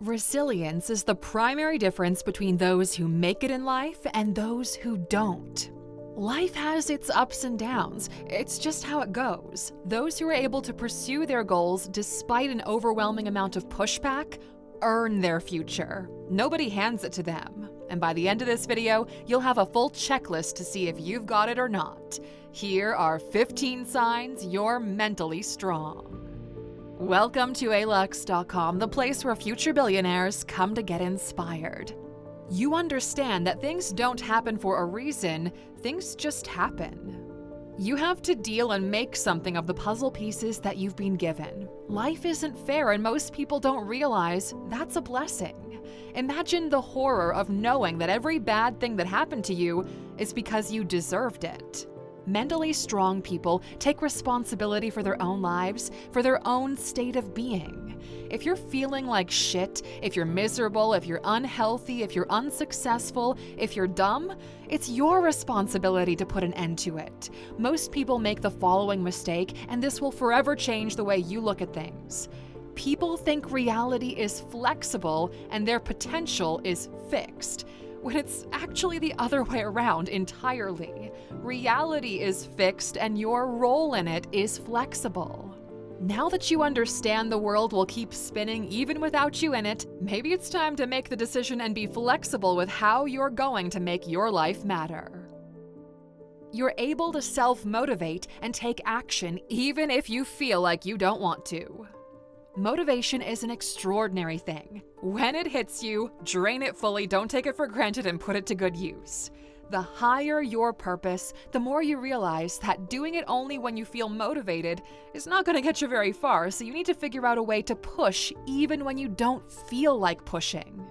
Resilience is the primary difference between those who make it in life and those who don't. Life has its ups and downs. It's just how it goes. Those who are able to pursue their goals despite an overwhelming amount of pushback earn their future. Nobody hands it to them. And by the end of this video, you'll have a full checklist to see if you've got it or not. Here are 15 signs you're mentally strong. Welcome to Alux.com, the place where future billionaires come to get inspired. You understand that things don't happen for a reason, things just happen. You have to deal and make something of the puzzle pieces that you've been given. Life isn't fair, and most people don't realize that's a blessing. Imagine the horror of knowing that every bad thing that happened to you is because you deserved it. Mentally strong people take responsibility for their own lives, for their own state of being. If you're feeling like shit, if you're miserable, if you're unhealthy, if you're unsuccessful, if you're dumb, it's your responsibility to put an end to it. Most people make the following mistake, and this will forever change the way you look at things. People think reality is flexible and their potential is fixed, when it's actually the other way around entirely. Reality is fixed and your role in it is flexible. Now that you understand the world will keep spinning even without you in it, maybe it's time to make the decision and be flexible with how you're going to make your life matter. You're able to self-motivate and take action even if you feel like you don't want to. Motivation is an extraordinary thing. When it hits you, drain it fully, don't take it for granted, and put it to good use. The higher your purpose, the more you realize that doing it only when you feel motivated is not going to get you very far, so you need to figure out a way to push even when you don't feel like pushing.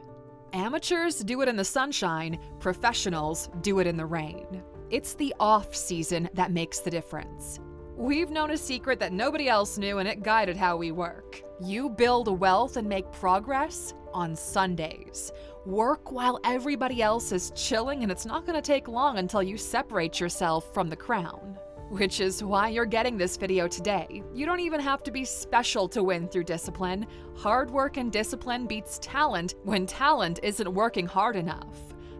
Amateurs do it in the sunshine, professionals do it in the rain. It's the off season that makes the difference. We've known a secret that nobody else knew, and it guided how we work. You build wealth and make progress on Sundays. Work while everybody else is chilling, and it's not going to take long until you separate yourself from the crown. Which is why you're getting this video today. You don't even have to be special to win through discipline. Hard work and discipline beats talent when talent isn't working hard enough.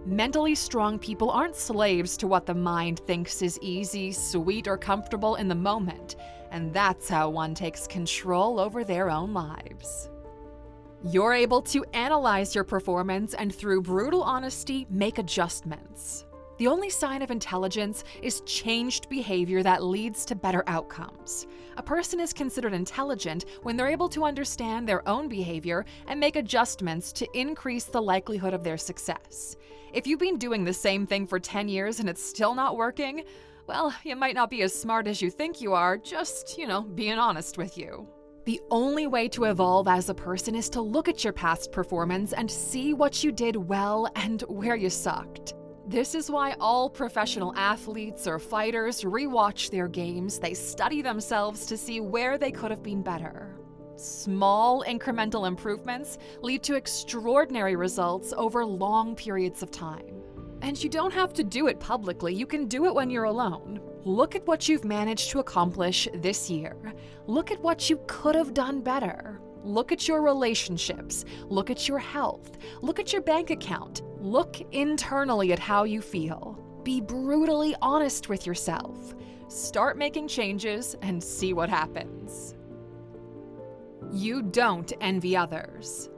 Mentally strong people aren't slaves to what the mind thinks is easy, sweet, or comfortable in the moment, and that's how one takes control over their own lives. You're able to analyze your performance and, through brutal honesty, make adjustments. The only sign of intelligence is changed behavior that leads to better outcomes. A person is considered intelligent when they're able to understand their own behavior and make adjustments to increase the likelihood of their success. If you've been doing the same thing for 10 years and it's still not working, well, you might not be as smart as you think you are, just, being honest with you. The only way to evolve as a person is to look at your past performance and see what you did well and where you sucked. This is why all professional athletes or fighters rewatch their games. They study themselves to see where they could have been better. Small incremental improvements lead to extraordinary results over long periods of time. And you don't have to do it publicly, you can do it when you're alone. Look at what you've managed to accomplish this year. Look at what you could have done better. Look at your relationships. Look at your health. Look at your bank account. Look internally at how you feel. Be brutally honest with yourself. Start making changes and see what happens. You don't envy others.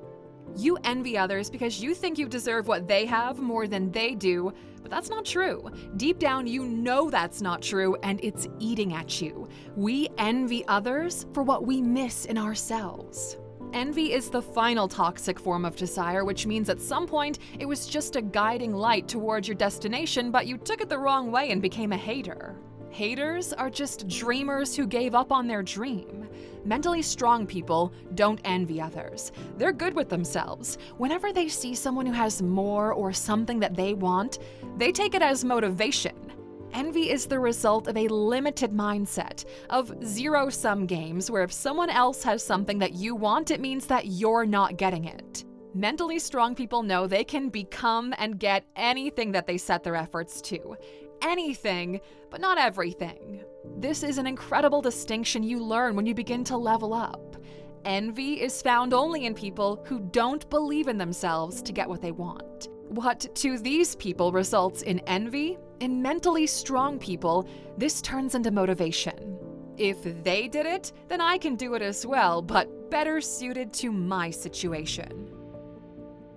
You envy others because you think you deserve what they have more than they do, but that's not true. Deep down, you know that's not true, and it's eating at you. We envy others for what we miss in ourselves. Envy is the final toxic form of desire, which means at some point it was just a guiding light towards your destination, but you took it the wrong way and became a hater. Haters are just dreamers who gave up on their dream. Mentally strong people don't envy others. They're good with themselves. Whenever they see someone who has more or something that they want, they take it as motivation. Envy is the result of a limited mindset, of zero-sum games where if someone else has something that you want, it means that you're not getting it. Mentally strong people know they can become and get anything that they set their efforts to. Anything, but not everything. This is an incredible distinction you learn when you begin to level up. Envy is found only in people who don't believe in themselves to get what they want. What to these people results in envy, in mentally strong people, this turns into motivation. If they did it, then I can do it as well, but better suited to my situation.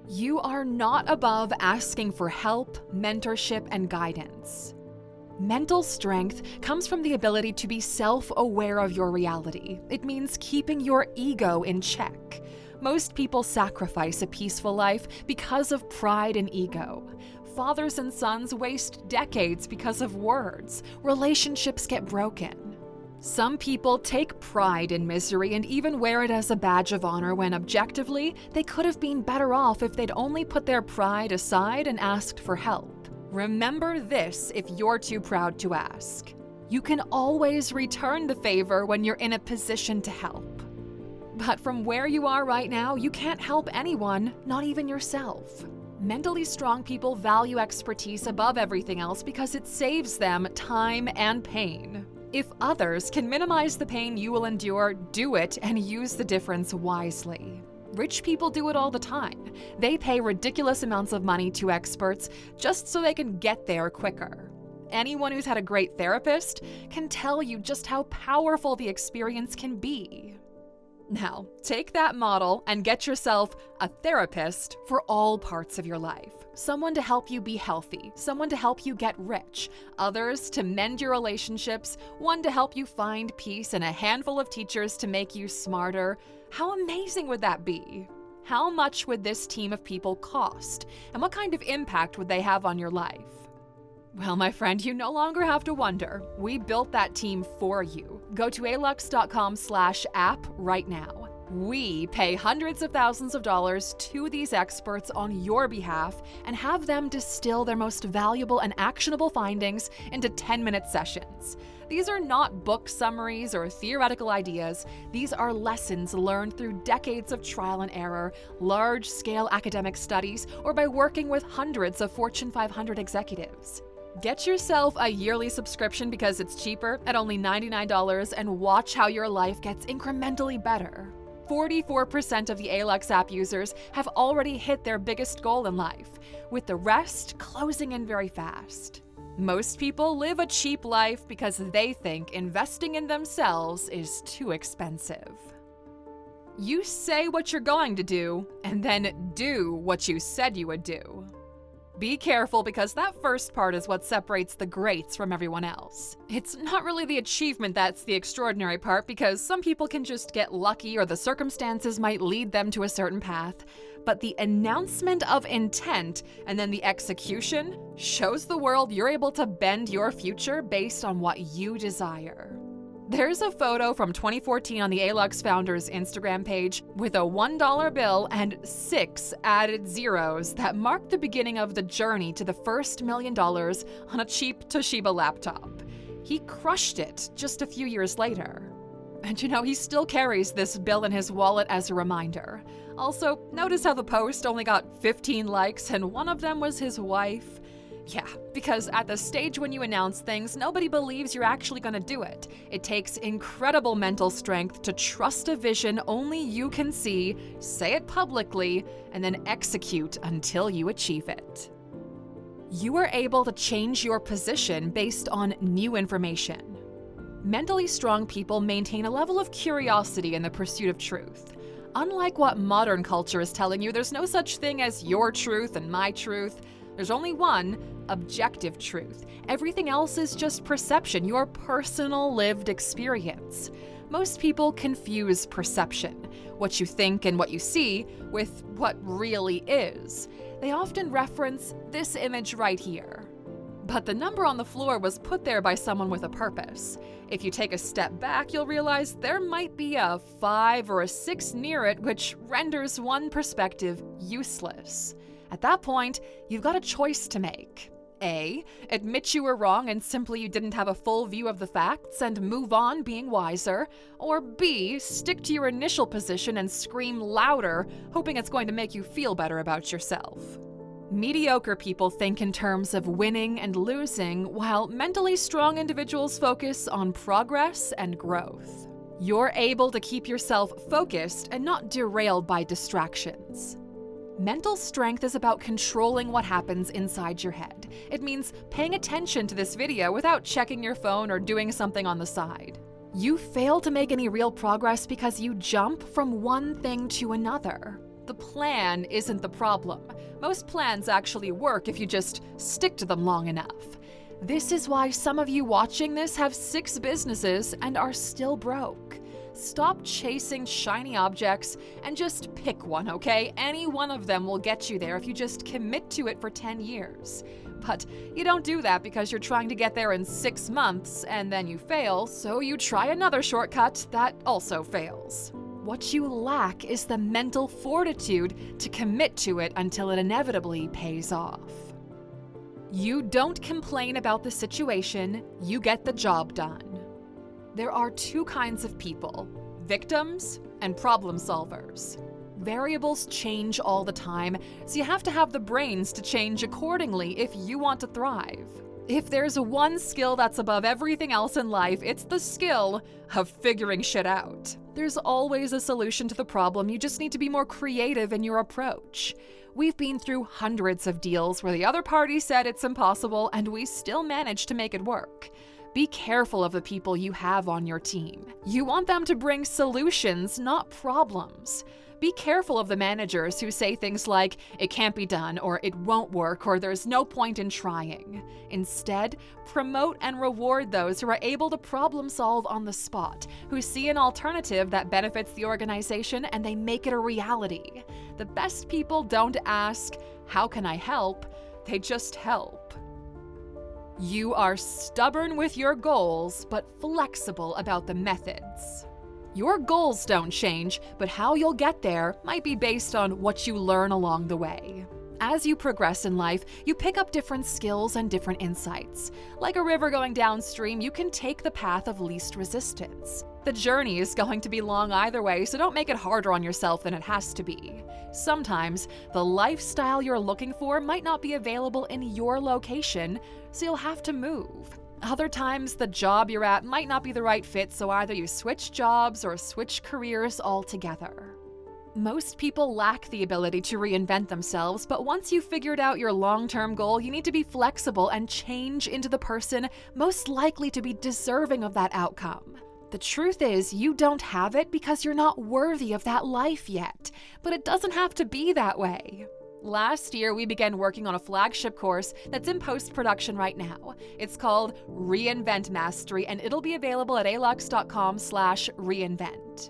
You are not above asking for help, mentorship, and guidance. Mental strength comes from the ability to be self-aware of your reality. It means keeping your ego in check. Most people sacrifice a peaceful life because of pride and ego. Fathers and sons waste decades because of words. Relationships get broken. Some people take pride in misery and even wear it as a badge of honor when objectively, they could have been better off if they'd only put their pride aside and asked for help. Remember this if you're too proud to ask. You can always return the favor when you're in a position to help. But from where you are right now, you can't help anyone, not even yourself. Mentally strong people value expertise above everything else because it saves them time and pain. If others can minimize the pain you will endure, do it and use the difference wisely. Rich people do it all the time. They pay ridiculous amounts of money to experts just so they can get there quicker. Anyone who's had a great therapist can tell you just how powerful the experience can be. Now, take that model and get yourself a therapist for all parts of your life. Someone to help you be healthy, someone to help you get rich, others to mend your relationships, one to help you find peace, and a handful of teachers to make you smarter. How amazing would that be? How much would this team of people cost? And what kind of impact would they have on your life? Well, my friend, you no longer have to wonder. We built that team for you. Go to Alux.com/app right now. We pay hundreds of thousands of dollars to these experts on your behalf and have them distill their most valuable and actionable findings into 10-minute sessions. These are not book summaries or theoretical ideas. These are lessons learned through decades of trial and error, large-scale academic studies, or by working with hundreds of Fortune 500 executives. Get yourself a yearly subscription because it's cheaper at only $99 and watch how your life gets incrementally better. 44% of the Alux app users have already hit their biggest goal in life, with the rest closing in very fast. Most people live a cheap life because they think investing in themselves is too expensive. You say what you're going to do, and then do what you said you would do. Be careful because that first part is what separates the greats from everyone else. It's not really the achievement that's the extraordinary part because some people can just get lucky or the circumstances might lead them to a certain path. But the announcement of intent and then the execution shows the world you're able to bend your future based on what you desire. There's a photo from 2014 on the Alux founder's Instagram page with a $1 bill and 6 added zeros that marked the beginning of the journey to the first $1 million on a cheap Toshiba laptop. He crushed it just a few years later. And he still carries this bill in his wallet as a reminder. Also, notice how the post only got 15 likes and one of them was his wife. Yeah, because at the stage when you announce things, nobody believes you're actually going to do it. It takes incredible mental strength to trust a vision only you can see, say it publicly, and then execute until you achieve it. You are able to change your position based on new information. Mentally strong people maintain a level of curiosity in the pursuit of truth. Unlike what modern culture is telling you, there's no such thing as your truth and my truth. There's only one objective truth. Everything else is just perception, your personal lived experience. Most people confuse perception, what you think and what you see, with what really is. They often reference this image right here. But the number on the floor was put there by someone with a purpose. If you take a step back, you'll realize there might be a 5 or a 6 near it, which renders one perspective useless. At that point, you've got a choice to make. A, admit you were wrong and simply you didn't have a full view of the facts and move on being wiser. Or B, stick to your initial position and scream louder, hoping it's going to make you feel better about yourself. Mediocre people think in terms of winning and losing, while mentally strong individuals focus on progress and growth. You're able to keep yourself focused and not derailed by distractions. Mental strength is about controlling what happens inside your head. It means paying attention to this video without checking your phone or doing something on the side. You fail to make any real progress because you jump from one thing to another. The plan isn't the problem. Most plans actually work if you just stick to them long enough. This is why some of you watching this have 6 businesses and are still broke. Stop chasing shiny objects and just pick one, okay? Any one of them will get you there if you just commit to it for 10 years. But you don't do that because you're trying to get there in 6 months and then you fail, so you try another shortcut that also fails. What you lack is the mental fortitude to commit to it until it inevitably pays off. You don't complain about the situation, you get the job done. There are 2 kinds of people: victims and problem solvers. Variables change all the time, so you have to have the brains to change accordingly if you want to thrive. If there's one skill that's above everything else in life, it's the skill of figuring shit out. There's always a solution to the problem, you just need to be more creative in your approach. We've been through hundreds of deals where the other party said it's impossible and we still managed to make it work. Be careful of the people you have on your team. You want them to bring solutions, not problems. Be careful of the managers who say things like, "It can't be done," or "It won't work," or "There's no point in trying." Instead, promote and reward those who are able to problem solve on the spot, who see an alternative that benefits the organization and they make it a reality. The best people don't ask, "How can I help?" They just help. You are stubborn with your goals, but flexible about the methods. Your goals don't change, but how you'll get there might be based on what you learn along the way. As you progress in life, you pick up different skills and different insights. Like a river going downstream, you can take the path of least resistance. The journey is going to be long either way, so don't make it harder on yourself than it has to be. Sometimes, the lifestyle you're looking for might not be available in your location, so you'll have to move. Other times, the job you're at might not be the right fit, so either you switch jobs or switch careers altogether. Most people lack the ability to reinvent themselves, but once you've figured out your long-term goal, you need to be flexible and change into the person most likely to be deserving of that outcome. The truth is, you don't have it because you're not worthy of that life yet, but it doesn't have to be that way. Last year, we began working on a flagship course that's in post-production right now. It's called Reinvent Mastery, and it'll be available at Alux.com/reinvent.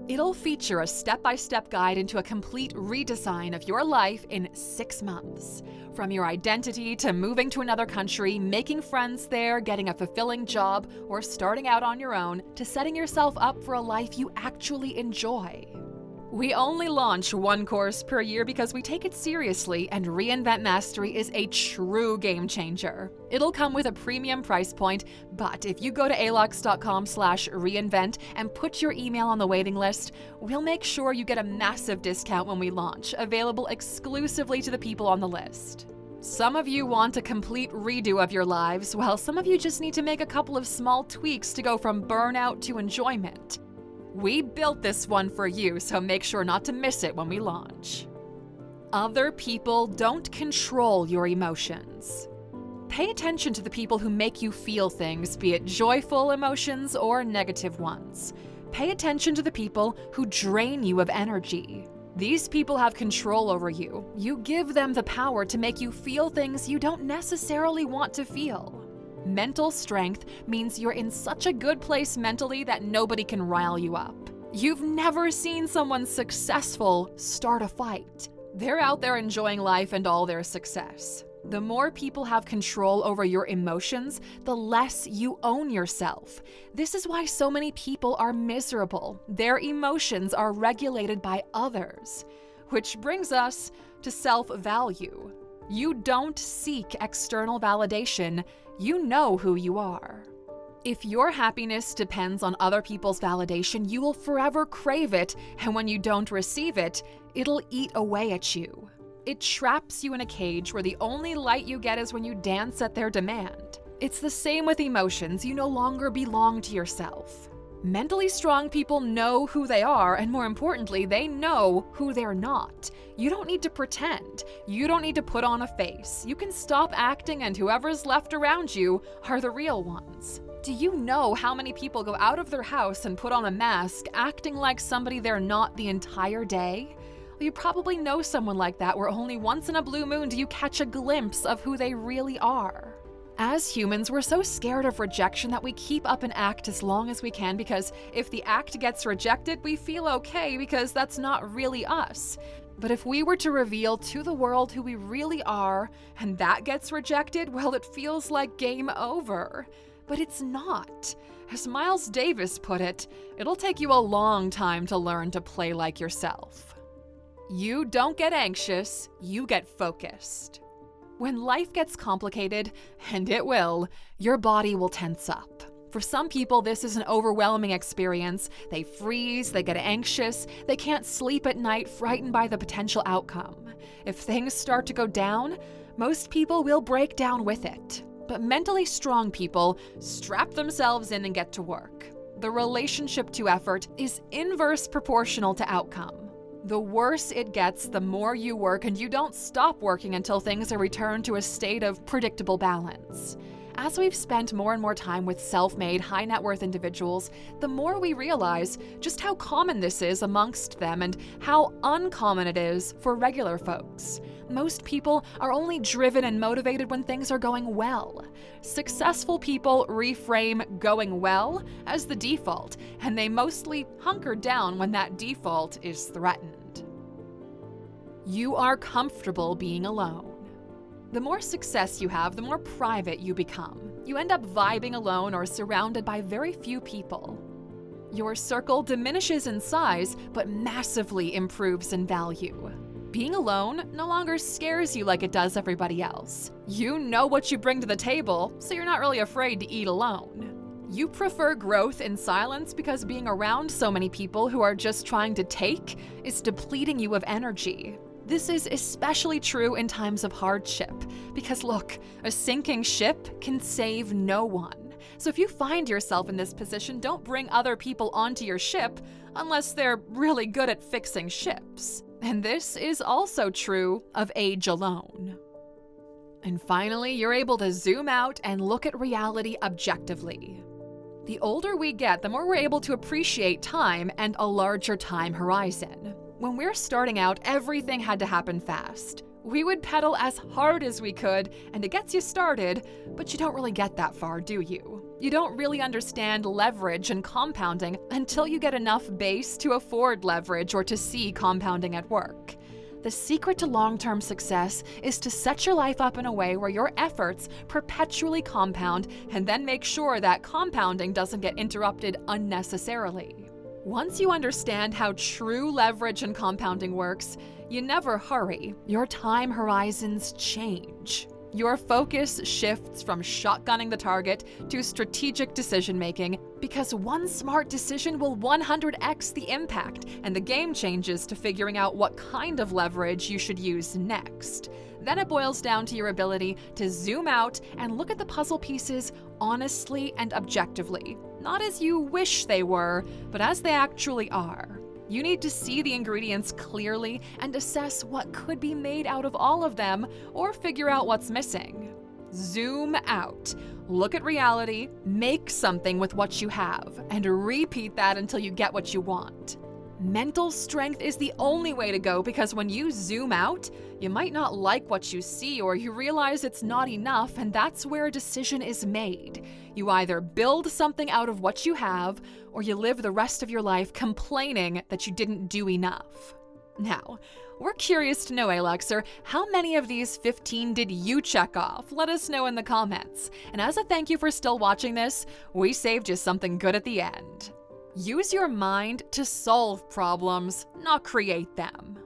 It'll feature a step-by-step guide into a complete redesign of your life in 6 months. From your identity to moving to another country, making friends there, getting a fulfilling job, or starting out on your own, to setting yourself up for a life you actually enjoy. We only launch 1 course per year because we take it seriously, and Reinvent Mastery is a true game changer. It'll come with a premium price point, but if you go to Alux.com/reinvent and put your email on the waiting list, we'll make sure you get a massive discount when we launch, available exclusively to the people on the list. Some of you want a complete redo of your lives, while some of you just need to make a couple of small tweaks to go from burnout to enjoyment. We built this one for you, so make sure not to miss it when we launch. Other people don't control your emotions. Pay attention to the people who make you feel things, be it joyful emotions or negative ones. Pay attention to the people who drain you of energy. These people have control over you. You give them the power to make you feel things you don't necessarily want to feel. Mental strength means you're in such a good place mentally that nobody can rile you up. You've never seen someone successful start a fight. They're out there enjoying life and all their success. The more people have control over your emotions, the less you own yourself. This is why so many people are miserable. Their emotions are regulated by others. Which brings us to self-value. You don't seek external validation. You know who you are. If your happiness depends on other people's validation, you will forever crave it, and when you don't receive it, it'll eat away at you. It traps you in a cage where the only light you get is when you dance at their demand. It's the same with emotions. You no longer belong to yourself. Mentally strong people know who they are, and more importantly, they know who they're not. You don't need to pretend. You don't need to put on a face. You can stop acting, and whoever's left around you are the real ones. Do you know how many people go out of their house and put on a mask, acting like somebody they're not the entire day? Well, you probably know someone like that, where only once in a blue moon do you catch a glimpse of who they really are. As humans, we're so scared of rejection that we keep up an act as long as we can, because if the act gets rejected, we feel okay because that's not really us. But if we were to reveal to the world who we really are, and that gets rejected, well, it feels like game over. But it's not. As Miles Davis put it, it'll take you a long time to learn to play like yourself. You don't get anxious, you get focused. When life gets complicated, and it will, your body will tense up. For some people, this is an overwhelming experience. They freeze, they get anxious, they can't sleep at night, frightened by the potential outcome. If things start to go down, most people will break down with it. But mentally strong people strap themselves in and get to work. The relationship to effort is inverse proportional to outcome. The worse it gets, the more you work, and you don't stop working until things are returned to a state of predictable balance. As we've spent more and more time with self-made, high-net-worth individuals, the more we realize just how common this is amongst them and how uncommon it is for regular folks. Most people are only driven and motivated when things are going well. Successful people reframe going well as the default, and they mostly hunker down when that default is threatened. You are comfortable being alone. The more success you have, the more private you become. You end up vibing alone or surrounded by very few people. Your circle diminishes in size, but massively improves in value. Being alone no longer scares you like it does everybody else. You know what you bring to the table, so you're not really afraid to eat alone. You prefer growth in silence because being around so many people who are just trying to take is depleting you of energy. This is especially true in times of hardship, because look, a sinking ship can save no one. So if you find yourself in this position, don't bring other people onto your ship unless they're really good at fixing ships. And this is also true of age alone. And finally, you're able to zoom out and look at reality objectively. The older we get, the more we're able to appreciate time and a larger time horizon. When we're starting out, everything had to happen fast. We would pedal as hard as we could, and it gets you started, but you don't really get that far, do you? You don't really understand leverage and compounding until you get enough base to afford leverage or to see compounding at work. The secret to long-term success is to set your life up in a way where your efforts perpetually compound, and then make sure that compounding doesn't get interrupted unnecessarily. Once you understand how true leverage and compounding works, you never hurry. Your time horizons change. Your focus shifts from shotgunning the target to strategic decision-making, because one smart decision will 100x the impact, and the game changes to figuring out what kind of leverage you should use next. Then it boils down to your ability to zoom out and look at the puzzle pieces honestly and objectively. Not as you wish they were, but as they actually are. You need to see the ingredients clearly and assess what could be made out of all of them, or figure out what's missing. Zoom out. Look at reality, make something with what you have, and repeat that until you get what you want. Mental strength is the only way to go, because when you zoom out, you might not like what you see, or you realize it's not enough, and that's where a decision is made. You either build something out of what you have, or you live the rest of your life complaining that you didn't do enough. Now, we're curious to know, Aluxer, how many of these 15 did you check off? Let us know in the comments. And as a thank you for still watching this, we saved you something good at the end. Use your mind to solve problems, not create them.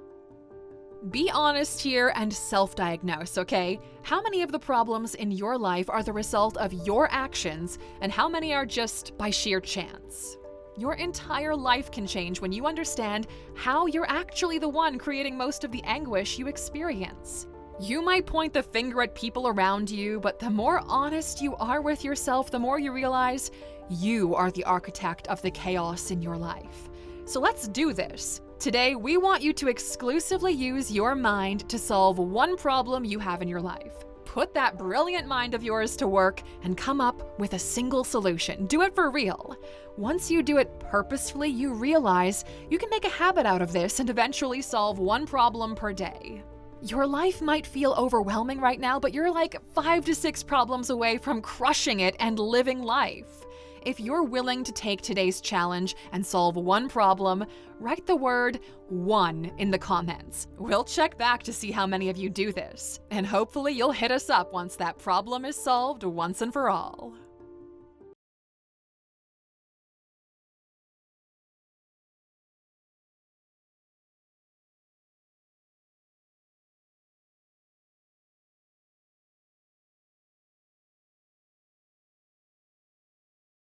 Be honest here and self-diagnose, okay? How many of the problems in your life are the result of your actions, and how many are just by sheer chance? Your entire life can change when you understand how you're actually the one creating most of the anguish you experience. You might point the finger at people around you, but the more honest you are with yourself, the more you realize you are the architect of the chaos in your life. So let's do this. Today, we want you to exclusively use your mind to solve one problem you have in your life. Put that brilliant mind of yours to work and come up with a single solution. Do it for real. Once you do it purposefully, you realize you can make a habit out of this and eventually solve one problem per day. Your life might feel overwhelming right now, but you're like 5 to 6 problems away from crushing it and living life. If you're willing to take today's challenge and solve one problem, write the word "one" in the comments. We'll check back to see how many of you do this, and hopefully you'll hit us up once that problem is solved once and for all.